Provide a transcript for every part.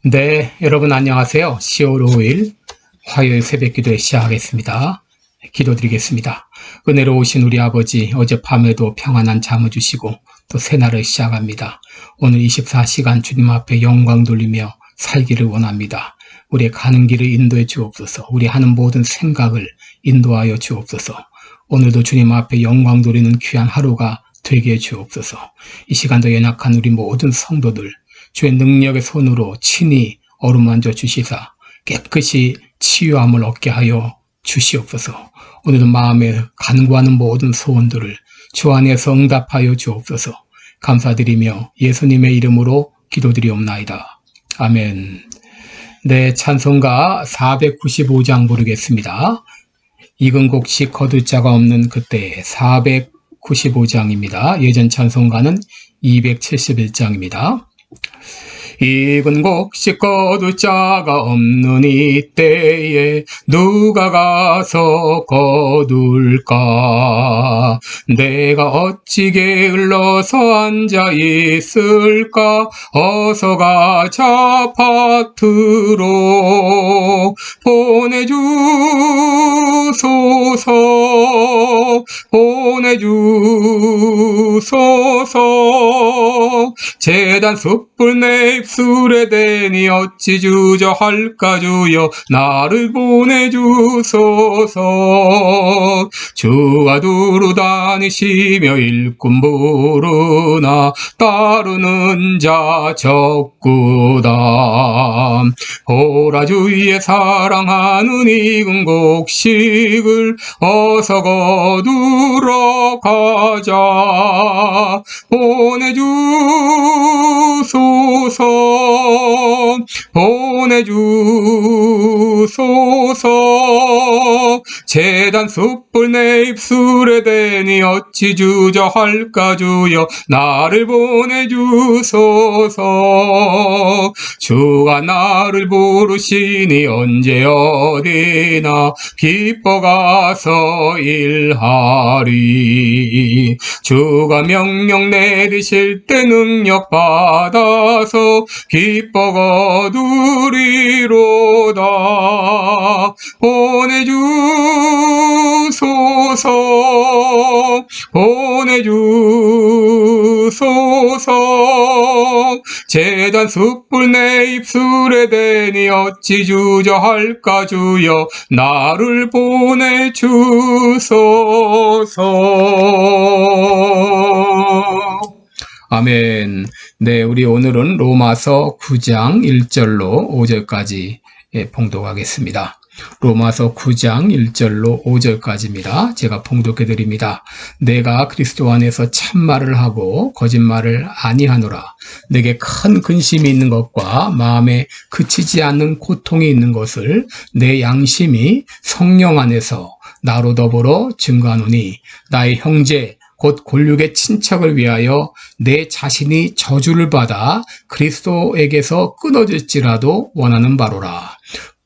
네, 여러분 안녕하세요. 10월 5일 화요일 새벽기도에 시작하겠습니다. 기도드리겠습니다. 은혜로우신 우리 아버지, 어젯밤에도 평안한 잠을 주시고 또 새날을 시작합니다. 오늘 24시간 주님 앞에 영광 돌리며 살기를 원합니다. 우리의 가는 길을 인도해 주옵소서. 우리 하는 모든 생각을 인도하여 주옵소서. 오늘도 주님 앞에 영광 돌리는 귀한 하루가 되게 해 주옵소서. 이 시간도 연약한 우리 모든 성도들 주의 능력의 손으로 친히 어루만져 주시사 깨끗이 치유함을 얻게 하여 주시옵소서. 오늘도 마음에 간구하는 모든 소원들을 주 안에서 응답하여 주옵소서. 감사드리며 예수님의 이름으로 기도드리옵나이다. 아멘. 네, 찬송가 495장 부르겠습니다. 익은 곡식 거둘 자가 없는 그때 495장입니다. 예전 찬송가는 271장입니다. 익은 곡식 거둘 자가 없는 이때에 누가 가서 거둘까? 내가 어찌 게을러서 앉아 있을까? 어서 가자 밭으로 보내주소서. 제단 숯불 내 입술에 대니 어찌 주저할까? 주여 나를 보내주소서. 주가 두루 다니시며 일꾼 부르나 따르는 자 적구다. 보라 주의 사랑하는 익은 곡식을 어서 거두러 가자. 보내주소서. 제단 숯불 내 입술에 대니 어찌 주저할까? 주여 나를 보내주소서. 주가 나를 부르시니 언제 어디나 기뻐 가서 일하리. 주가 명령 내리실 때 능력 받아서 기뻐 거두리로다. 보내주소서. 제단 숯불 내 입술에 대니 어찌 주저할까? 주여 나를 보내주소서. 아멘. 네, 우리 오늘은 로마서 9장 1절로 5절까지 봉독하겠습니다. 로마서 9장 1절로 5절까지입니다. 제가 봉독해 드립니다. 내가 그리스도 안에서 참말을 하고 거짓말을 아니하노라. 내게 큰 근심이 있는 것과 마음에 그치지 않는 고통이 있는 것을 내 양심이 성령 안에서 나로 더불어 증거하노니 나의 형제 곧 골육의 친척을 위하여 내 자신이 저주를 받아 그리스도에게서 끊어질지라도 원하는 바로라.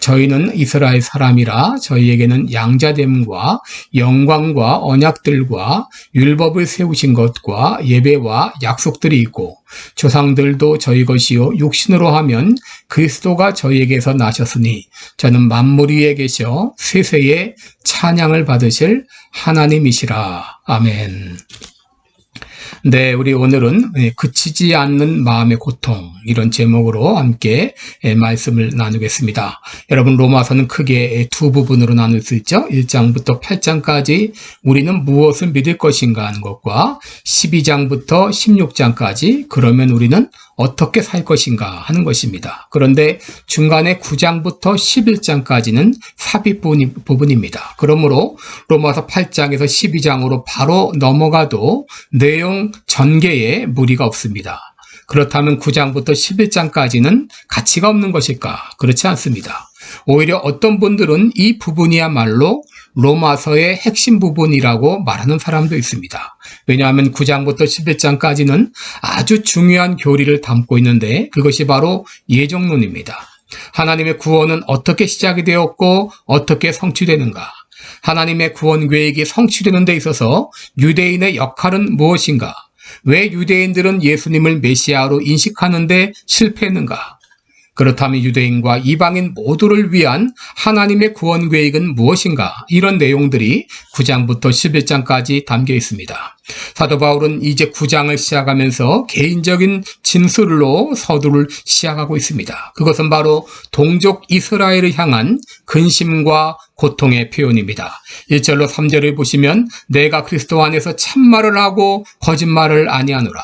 저희는 이스라엘 사람이라 저희에게는 양자됨과 영광과 언약들과 율법을 세우신 것과 예배와 약속들이 있고 조상들도 저희 것이요 육신으로 하면 그리스도가 저희에게서 나셨으니 저는 만물 위에 계셔 세세의 찬양을 받으실 하나님이시라. 아멘. 네, 우리 오늘은 그치지 않는 마음의 고통, 이런 제목으로 함께 말씀을 나누겠습니다. 여러분, 로마서는 크게 두 부분으로 나눌 수 있죠. 1장부터 8장까지 우리는 무엇을 믿을 것인가 하는 것과 12장부터 16장까지 그러면 우리는 어떻게 살 것인가 하는 것입니다. 그런데 중간에 9장부터 11장까지는 삽입 부분입니다. 그러므로 로마서 8장에서 12장으로 바로 넘어가도 내용 전개에 무리가 없습니다. 그렇다면 9장부터 11장까지는 가치가 없는 것일까? 그렇지 않습니다. 오히려 어떤 분들은 이 부분이야말로 로마서의 핵심 부분이라고 말하는 사람도 있습니다. 왜냐하면 9장부터 11장까지는 아주 중요한 교리를 담고 있는데 그것이 바로 예정론입니다. 하나님의 구원은 어떻게 시작이 되었고 어떻게 성취되는가? 하나님의 구원 계획이 성취되는 데 있어서 유대인의 역할은 무엇인가? 왜 유대인들은 예수님을 메시아로 인식하는 데 실패했는가? 그렇다면 유대인과 이방인 모두를 위한 하나님의 구원 계획은 무엇인가? 이런 내용들이 9장부터 11장까지 담겨 있습니다. 사도 바울은 이제 9장을 시작하면서 개인적인 진술로 서두를 시작하고 있습니다. 그것은 바로 동족 이스라엘을 향한 근심과 고통의 표현입니다. 1절로 3절을 보시면 내가 그리스도 안에서 참말을 하고 거짓말을 아니하노라.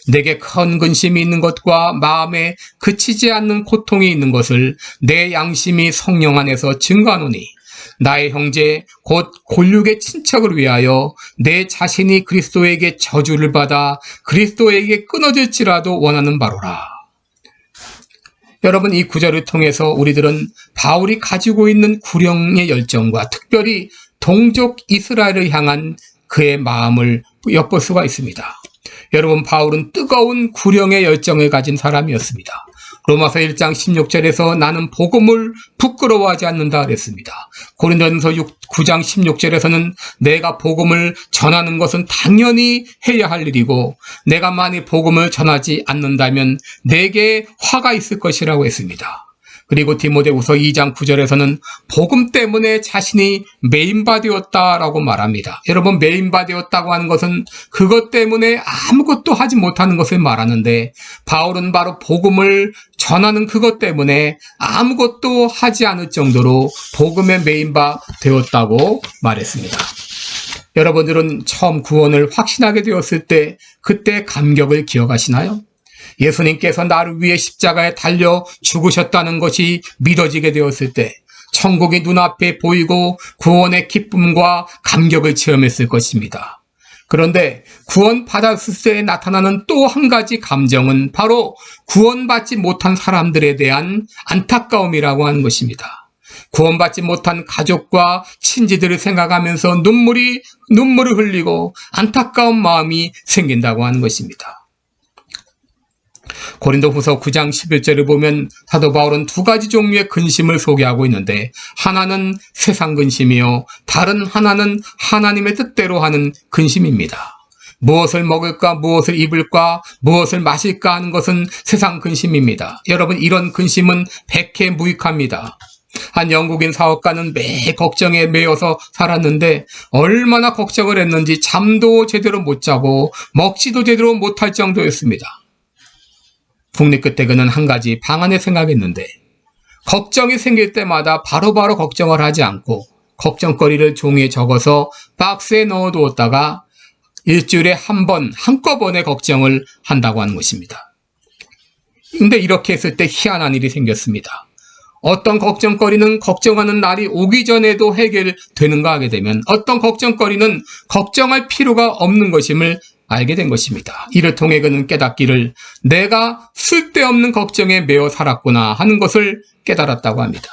내게 큰 근심이 있는 것과 마음에 그치지 않는 고통이 있는 것을 내 양심이 성령 안에서 증거하노니 나의 형제 곧 골육의 친척을 위하여 내 자신이 그리스도에게 저주를 받아 그리스도에게 끊어질지라도 원하는 바로라. 여러분, 이 구절을 통해서 우리들은 바울이 가지고 있는 구령의 열정과 특별히 동족 이스라엘을 향한 그의 마음을 엿볼 수가 있습니다. 여러분, 바울은 뜨거운 구령의 열정을 가진 사람이었습니다. 로마서 1장 16절에서 나는 복음을 부끄러워하지 않는다 그랬습니다. 고린도전서 9장 16절에서는 내가 복음을 전하는 것은 당연히 해야 할 일이고 내가 만일 복음을 전하지 않는다면 내게 화가 있을 것이라고 했습니다. 그리고 디모데후서 2장 9절에서는 복음 때문에 자신이 매인바 되었다라고 말합니다. 여러분, 매인바 되었다고 하는 것은 그것 때문에 아무것도 하지 못하는 것을 말하는데 바울은 바로 복음을 전하는 그것 때문에 아무것도 하지 않을 정도로 복음의 매인바 되었다고 말했습니다. 여러분들은 처음 구원을 확신하게 되었을 때 그때 감격을 기억하시나요? 예수님께서 나를 위해 십자가에 달려 죽으셨다는 것이 믿어지게 되었을 때 천국이 눈앞에 보이고 구원의 기쁨과 감격을 체험했을 것입니다. 그런데 구원받았을 때 나타나는 또 한 가지 감정은 바로 구원받지 못한 사람들에 대한 안타까움이라고 하는 것입니다. 구원받지 못한 가족과 친지들을 생각하면서 눈물을 흘리고 안타까운 마음이 생긴다고 하는 것입니다. 고린도후서 9장 11절을 보면 사도 바울은 두 가지 종류의 근심을 소개하고 있는데 하나는 세상 근심이요 다른 하나는 하나님의 뜻대로 하는 근심입니다. 무엇을 먹을까, 무엇을 입을까, 무엇을 마실까 하는 것은 세상 근심입니다. 여러분, 이런 근심은 백해무익합니다. 한 영국인 사업가는 매 걱정에 매여서 살았는데 얼마나 걱정을 했는지 잠도 제대로 못 자고 먹지도 제대로 못할 정도였습니다. 국립 끝에 그는 한 가지 방안을 생각했는데 걱정이 생길 때마다 바로바로 걱정을 하지 않고 걱정거리를 종이에 적어서 박스에 넣어두었다가 일주일에 한 번, 한꺼번에 걱정을 한다고 하는 것입니다. 근데 이렇게 했을 때 희한한 일이 생겼습니다. 어떤 걱정거리는 걱정하는 날이 오기 전에도 해결되는가 하게 되면 어떤 걱정거리는 걱정할 필요가 없는 것임을 알게 된 것입니다. 이를 통해 그는 깨닫기를 내가 쓸데없는 걱정에 매여 살았구나 하는 것을 깨달았다고 합니다.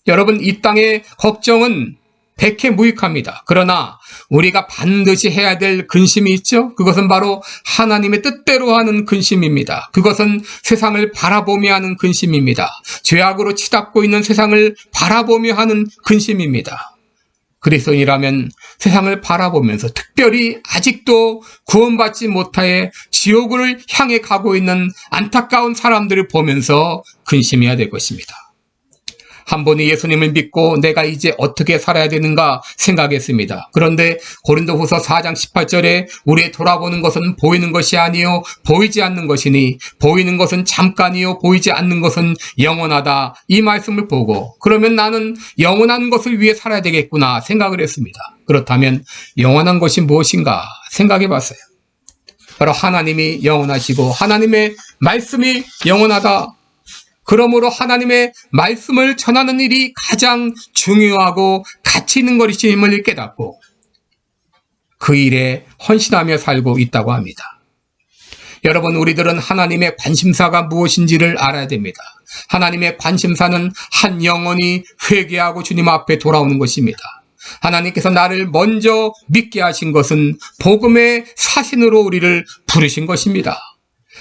여러분, 이 땅의 걱정은 백해무익합니다. 그러나 우리가 반드시 해야 될 근심이 있죠. 그것은 바로 하나님의 뜻대로 하는 근심입니다. 그것은 세상을 바라보며 하는 근심입니다. 죄악으로 치닫고 있는 세상을 바라보며 하는 근심입니다. 그리스도인이라면 세상을 바라보면서 특별히 아직도 구원받지 못하여 지옥을 향해 가고 있는 안타까운 사람들을 보면서 근심해야 될 것입니다. 한 번이 예수님을 믿고 내가 이제 어떻게 살아야 되는가 생각했습니다. 그런데 고린도후서 4장 18절에 우리의 돌아보는 것은 보이는 것이 아니요 보이지 않는 것이니 보이는 것은 잠깐이요 보이지 않는 것은 영원하다, 이 말씀을 보고 그러면 나는 영원한 것을 위해 살아야 되겠구나 생각을 했습니다. 그렇다면 영원한 것이 무엇인가 생각해 봤어요. 바로 하나님이 영원하시고 하나님의 말씀이 영원하다. 그러므로 하나님의 말씀을 전하는 일이 가장 중요하고 가치 있는 것임을 깨닫고 그 일에 헌신하며 살고 있다고 합니다. 여러분, 우리들은 하나님의 관심사가 무엇인지를 알아야 됩니다. 하나님의 관심사는 한 영혼이 회개하고 주님 앞에 돌아오는 것입니다. 하나님께서 나를 먼저 믿게 하신 것은 복음의 사신으로 우리를 부르신 것입니다.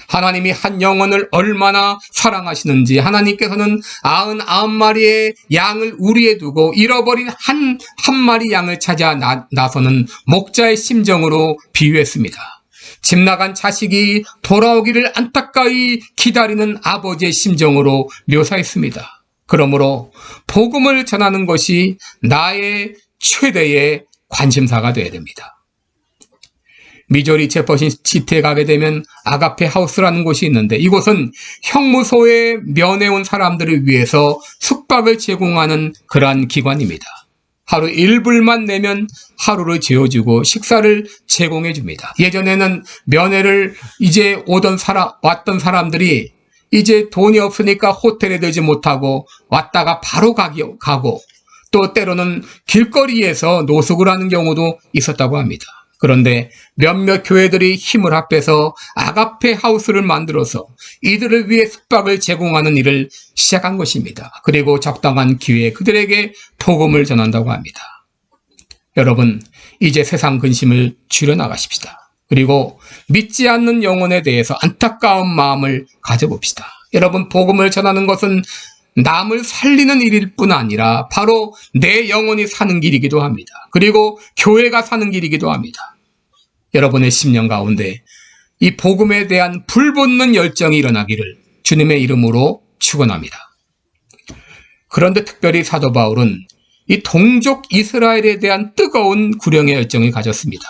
하나님이 한 영혼을 얼마나 사랑하시는지 하나님께서는 99마리의 양을 우리에 두고 잃어버린 한 마리 양을 찾아 나서는 목자의 심정으로 비유했습니다. 집 나간 자식이 돌아오기를 안타까이 기다리는 아버지의 심정으로 묘사했습니다. 그러므로 복음을 전하는 것이 나의 최대의 관심사가 되어야 됩니다. 미조리 제퍼시티에 가게 되면 아가페 하우스라는 곳이 있는데, 이곳은 형무소에 면회온 사람들을 위해서 숙박을 제공하는 그러한 기관입니다. 하루 1불만 내면 하루를 재워주고 식사를 제공해 줍니다. 예전에는 면회를 왔던 사람들이 이제 돈이 없으니까 호텔에 들지 못하고 왔다가 바로 가고, 또 때로는 길거리에서 노숙을 하는 경우도 있었다고 합니다. 그런데 몇몇 교회들이 힘을 합해서 아가페 하우스를 만들어서 이들을 위해 숙박을 제공하는 일을 시작한 것입니다. 그리고 적당한 기회에 그들에게 복음을 전한다고 합니다. 여러분, 이제 세상 근심을 줄여나가십시다. 그리고 믿지 않는 영혼에 대해서 안타까운 마음을 가져봅시다. 여러분, 복음을 전하는 것은 남을 살리는 일일 뿐 아니라 바로 내 영혼이 사는 길이기도 합니다. 그리고 교회가 사는 길이기도 합니다. 여러분의 심령 가운데 이 복음에 대한 불붙는 열정이 일어나기를 주님의 이름으로 축원합니다. 그런데 특별히 사도 바울은 이 동족 이스라엘에 대한 뜨거운 구령의 열정을 가졌습니다.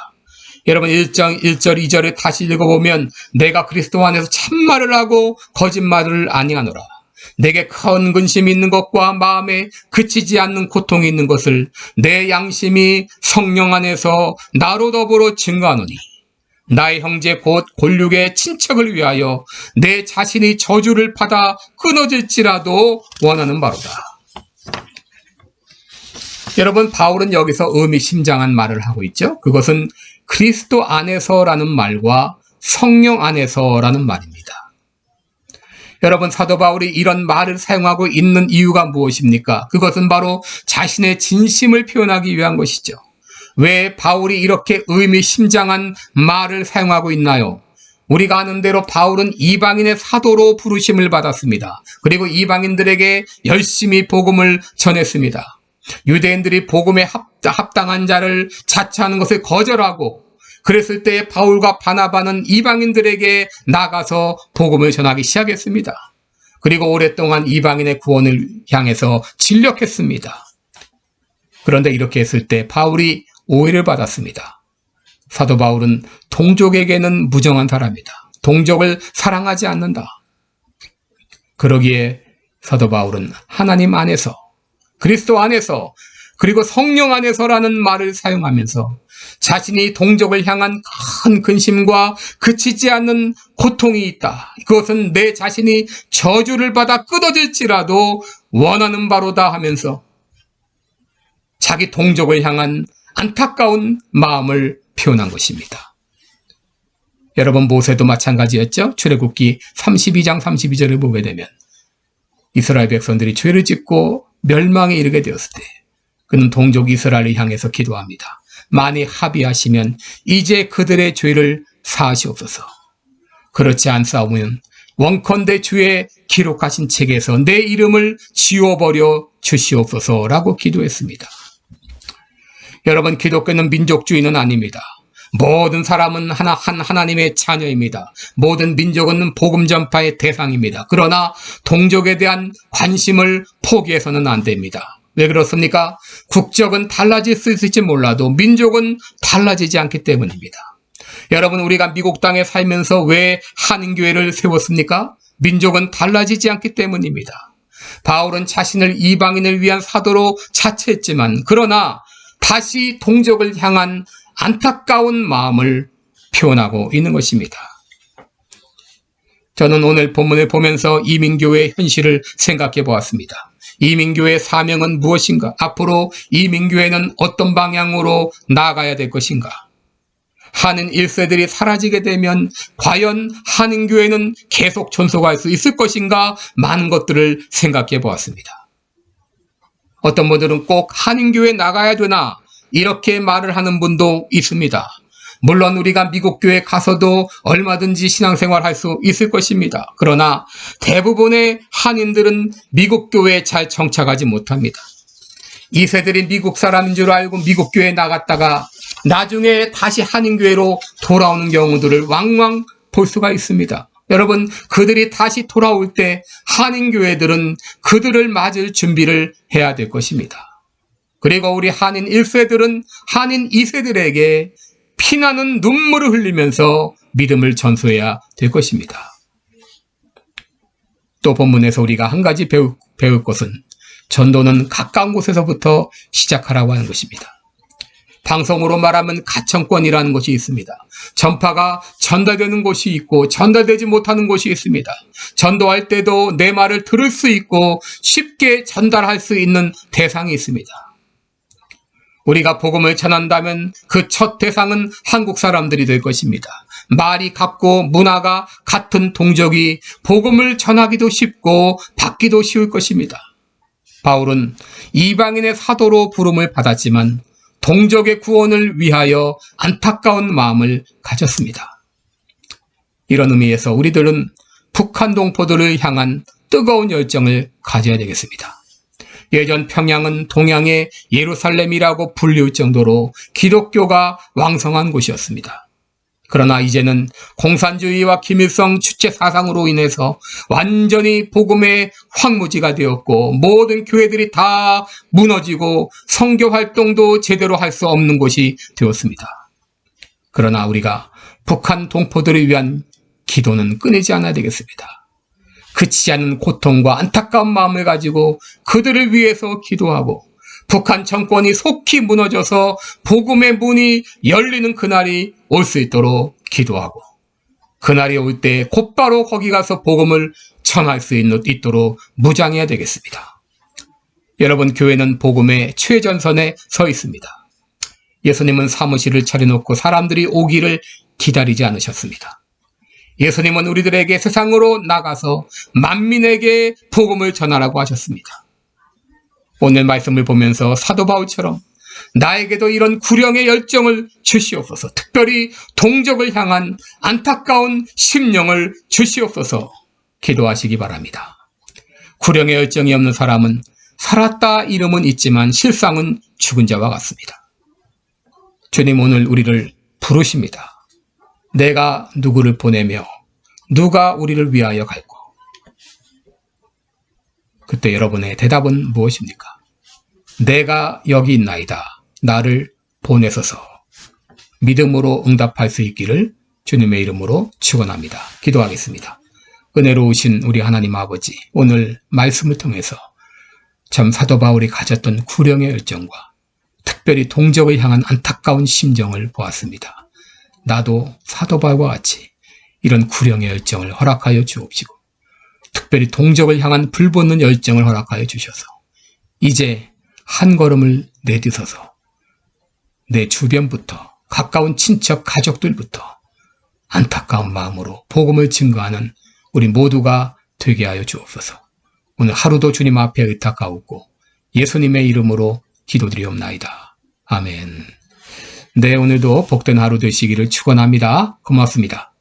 여러분 1절 2절을 다시 읽어보면 내가 그리스도 안에서 참말을 하고 거짓말을 아니하노라. 내게 큰 근심이 있는 것과 마음에 그치지 않는 고통이 있는 것을 내 양심이 성령 안에서 나로 더불어 증거하노니 나의 형제 곧 골육의 친척을 위하여 내 자신이 저주를 받아 끊어질지라도 원하는 바로다. 여러분, 바울은 여기서 의미심장한 말을 하고 있죠. 그것은 그리스도 안에서라는 말과 성령 안에서라는 말입니다. 여러분, 사도 바울이 이런 말을 사용하고 있는 이유가 무엇입니까? 그것은 바로 자신의 진심을 표현하기 위한 것이죠. 왜 바울이 이렇게 의미심장한 말을 사용하고 있나요? 우리가 아는 대로 바울은 이방인의 사도로 부르심을 받았습니다. 그리고 이방인들에게 열심히 복음을 전했습니다. 유대인들이 복음에 합당한 자를 자처하는 것을 거절하고, 그랬을 때 바울과 바나바는 이방인들에게 나가서 복음을 전하기 시작했습니다. 그리고 오랫동안 이방인의 구원을 향해서 진력했습니다. 그런데 이렇게 했을 때 바울이 오해를 받았습니다. 사도 바울은 동족에게는 무정한 사람이다. 동족을 사랑하지 않는다. 그러기에 사도 바울은 하나님 안에서, 그리스도 안에서, 그리고 성령 안에서라는 말을 사용하면서 자신이 동족을 향한 큰 근심과 그치지 않는 고통이 있다. 그것은 내 자신이 저주를 받아 끊어질지라도 원하는 바로다 하면서 자기 동족을 향한 안타까운 마음을 표현한 것입니다. 여러분, 모세도 마찬가지였죠. 출애굽기 32장 32절을 보게 되면 이스라엘 백성들이 죄를 짓고 멸망에 이르게 되었을 때 그는 동족 이스라엘을 향해서 기도합니다. 만일 합의하시면 이제 그들의 죄를 사하시옵소서. 그렇지 않사오면 원컨대 주의 기록하신 책에서 내 이름을 지워버려 주시옵소서라고 기도했습니다. 여러분, 기독교는 민족주의는 아닙니다. 모든 사람은 하나님의 자녀입니다. 모든 민족은 복음 전파의 대상입니다. 그러나 동족에 대한 관심을 포기해서는 안 됩니다. 왜 그렇습니까? 국적은 달라질 수 있을지 몰라도 민족은 달라지지 않기 때문입니다. 여러분, 우리가 미국 땅에 살면서 왜 한인교회를 세웠습니까? 민족은 달라지지 않기 때문입니다. 바울은 자신을 이방인을 위한 사도로 자처했지만, 그러나 다시 동족을 향한 안타까운 마음을 표현하고 있는 것입니다. 저는 오늘 본문을 보면서 이민교회의 현실을 생각해 보았습니다. 이민교회의 사명은 무엇인가? 앞으로 이민교회는 어떤 방향으로 나아가야 될 것인가? 한인 1세들이 사라지게 되면 과연 한인교회는 계속 존속할 수 있을 것인가? 많은 것들을 생각해 보았습니다. 어떤 분들은 꼭 한인교회에 나가야 되나? 이렇게 말을 하는 분도 있습니다. 물론 우리가 미국 교회에 가서도 얼마든지 신앙생활 할 수 있을 것입니다. 그러나 대부분의 한인들은 미국 교회에 잘 정착하지 못합니다. 2세들이 미국 사람인 줄 알고 미국 교회에 나갔다가 나중에 다시 한인교회로 돌아오는 경우들을 왕왕 볼 수가 있습니다. 여러분, 그들이 다시 돌아올 때 한인교회들은 그들을 맞을 준비를 해야 될 것입니다. 그리고 우리 한인 1세들은 한인 2세들에게 피나는 눈물을 흘리면서 믿음을 전수해야 될 것입니다. 또 본문에서 우리가 한 가지 배울 것은 전도는 가까운 곳에서부터 시작하라고 하는 것입니다. 방송으로 말하면 가청권이라는 것이 있습니다. 전파가 전달되는 곳이 있고 전달되지 못하는 곳이 있습니다. 전도할 때도 내 말을 들을 수 있고 쉽게 전달할 수 있는 대상이 있습니다. 우리가 복음을 전한다면 그 첫 대상은 한국 사람들이 될 것입니다. 말이 같고 문화가 같은 동족이 복음을 전하기도 쉽고 받기도 쉬울 것입니다. 바울은 이방인의 사도로 부름을 받았지만 동족의 구원을 위하여 안타까운 마음을 가졌습니다. 이런 의미에서 우리들은 북한 동포들을 향한 뜨거운 열정을 가져야 되겠습니다. 예전 평양은 동양의 예루살렘이라고 불릴 정도로 기독교가 왕성한 곳이었습니다. 그러나 이제는 공산주의와 김일성 주체 사상으로 인해서 완전히 복음의 황무지가 되었고 모든 교회들이 다 무너지고 선교 활동도 제대로 할 수 없는 곳이 되었습니다. 그러나 우리가 북한 동포들을 위한 기도는 끊이지 않아야 되겠습니다. 그치지 않은 고통과 안타까운 마음을 가지고 그들을 위해서 기도하고 북한 정권이 속히 무너져서 복음의 문이 열리는 그날이 올 수 있도록 기도하고 그날이 올 때 곧바로 거기 가서 복음을 전할 수 있도록 무장해야 되겠습니다. 여러분, 교회는 복음의 최전선에 서 있습니다. 예수님은 사무실을 차려놓고 사람들이 오기를 기다리지 않으셨습니다. 예수님은 우리들에게 세상으로 나가서 만민에게 복음을 전하라고 하셨습니다. 오늘 말씀을 보면서 사도 바울처럼 나에게도 이런 구령의 열정을 주시옵소서, 특별히 동족을 향한 안타까운 심령을 주시옵소서 기도하시기 바랍니다. 구령의 열정이 없는 사람은 살았다 이름은 있지만 실상은 죽은 자와 같습니다. 주님 오늘 우리를 부르십니다. 내가 누구를 보내며 누가 우리를 위하여 갈고? 그때 여러분의 대답은 무엇입니까? 내가 여기 있나이다. 나를 보내소서. 믿음으로 응답할 수 있기를 주님의 이름으로 축원합니다. 기도하겠습니다. 은혜로우신 우리 하나님 아버지, 오늘 말씀을 통해서 참 사도 바울이 가졌던 구령의 열정과 특별히 동족을 향한 안타까운 심정을 보았습니다. 나도 사도 바울과 같이 이런 구령의 열정을 허락하여 주옵시고 특별히 동족을 향한 불붙는 열정을 허락하여 주셔서 이제 한 걸음을 내딛어서 내 주변부터 가까운 친척 가족들부터 안타까운 마음으로 복음을 증거하는 우리 모두가 되게 하여 주옵소서. 오늘 하루도 주님 앞에 의탁하옵고 예수님의 이름으로 기도드리옵나이다. 아멘. 네, 오늘도 복된 하루 되시기를 축원합니다. 고맙습니다.